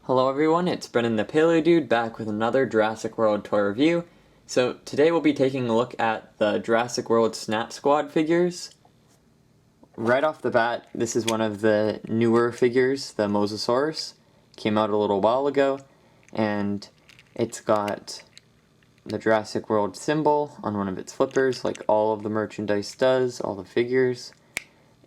Hello everyone, it's Brennan the Paleo Dude back with another Jurassic World toy review. So today we'll be taking a look at the Jurassic World Snap Squad figures. Right off the bat, this is one of the newer figures, the Mosasaurus. Came out a little while ago, and it's got the Jurassic World symbol on one of its flippers, like all of the merchandise does, all the figures.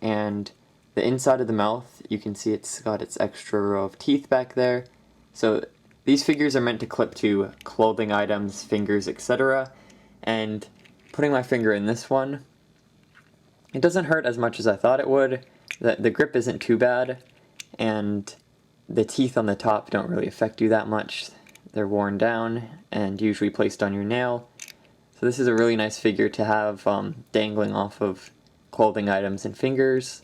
And the inside of the mouth, you can see it's got its extra row of teeth back there. So these figures are meant to clip to clothing items, fingers, etc. And putting my finger in this one, it doesn't hurt as much as I thought it would. The grip isn't too bad, and the teeth on the top don't really affect you that much. They're worn down and usually placed on your nail. So this is a really nice figure to have dangling off of clothing items and fingers.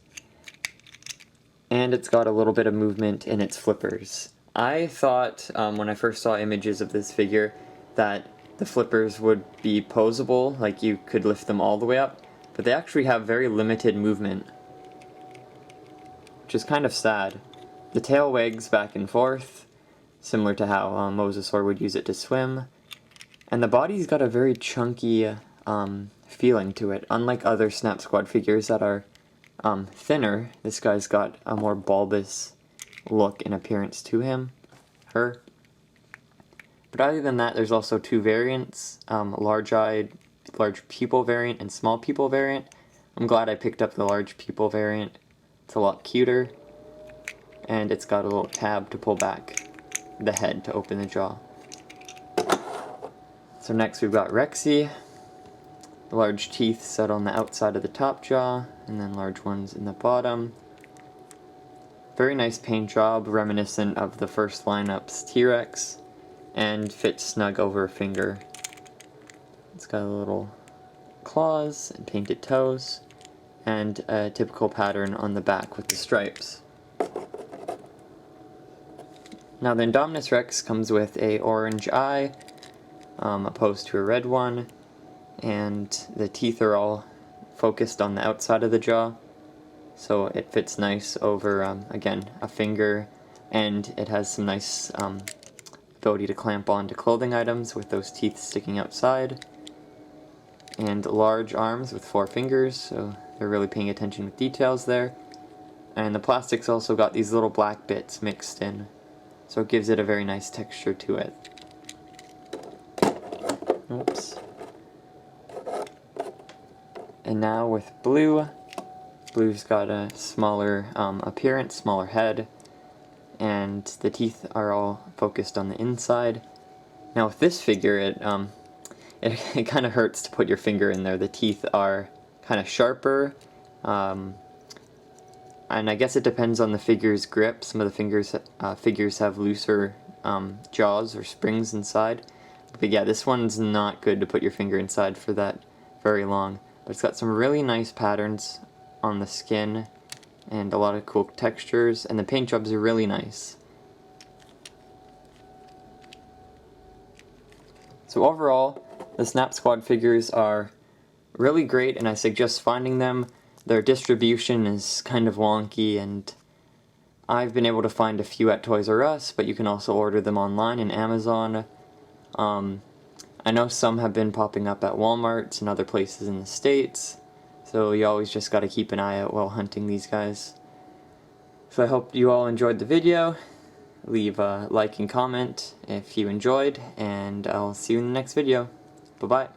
And it's got a little bit of movement in its flippers. I thought when I first saw images of this figure that the flippers would be posable, like you could lift them all the way up, but they actually have very limited movement, which is kind of sad. The tail wags back and forth, similar to how Mosasaur would use it to swim, and the body's got a very chunky feeling to it, unlike other Snap Squad figures that are thinner. This guy's got a more bulbous look and appearance to him, her. But other than that, there's also two variants, large people variant and small people variant. I'm glad I picked up the large people variant. It's a lot cuter, and it's got a little tab to pull back the head to open the jaw. So next we've got Rexy. Large teeth set on the outside of the top jaw, and then large ones in the bottom. Very nice paint job, reminiscent of the first lineup's T-Rex, and fits snug over a finger. It's got a little claws and painted toes, and a typical pattern on the back with the stripes. Now the Indominus Rex comes with a orange eye, opposed to a red one, and the teeth are all focused on the outside of the jaw, so it fits nice over, again, a finger, and it has some nice ability to clamp onto clothing items with those teeth sticking outside, and large arms with 4 fingers, so they're really paying attention with details there. And the plastic's also got these little black bits mixed in, so it gives it a very nice texture to it. Oops. And now with Blue. Blue's got a smaller appearance, smaller head, and the teeth are all focused on the inside. Now with this figure, it kind of hurts to put your finger in there. The teeth are kind of sharper, and I guess it depends on the figure's grip. Some of the figures have looser jaws or springs inside. But yeah, this one's not good to put your finger inside for that very long. But it's got some really nice patterns on the skin and a lot of cool textures, and the paint jobs are really nice. So overall, the Snap Squad figures are really great, and I suggest finding them. Their distribution is kind of wonky, and I've been able to find a few at Toys R Us, but you can also order them online in Amazon. I know some have been popping up at Walmarts and other places in the States, so you always just gotta keep an eye out while hunting these guys. So I hope you all enjoyed the video. Leave a like and comment if you enjoyed, and I'll see you in the next video. Bye-bye.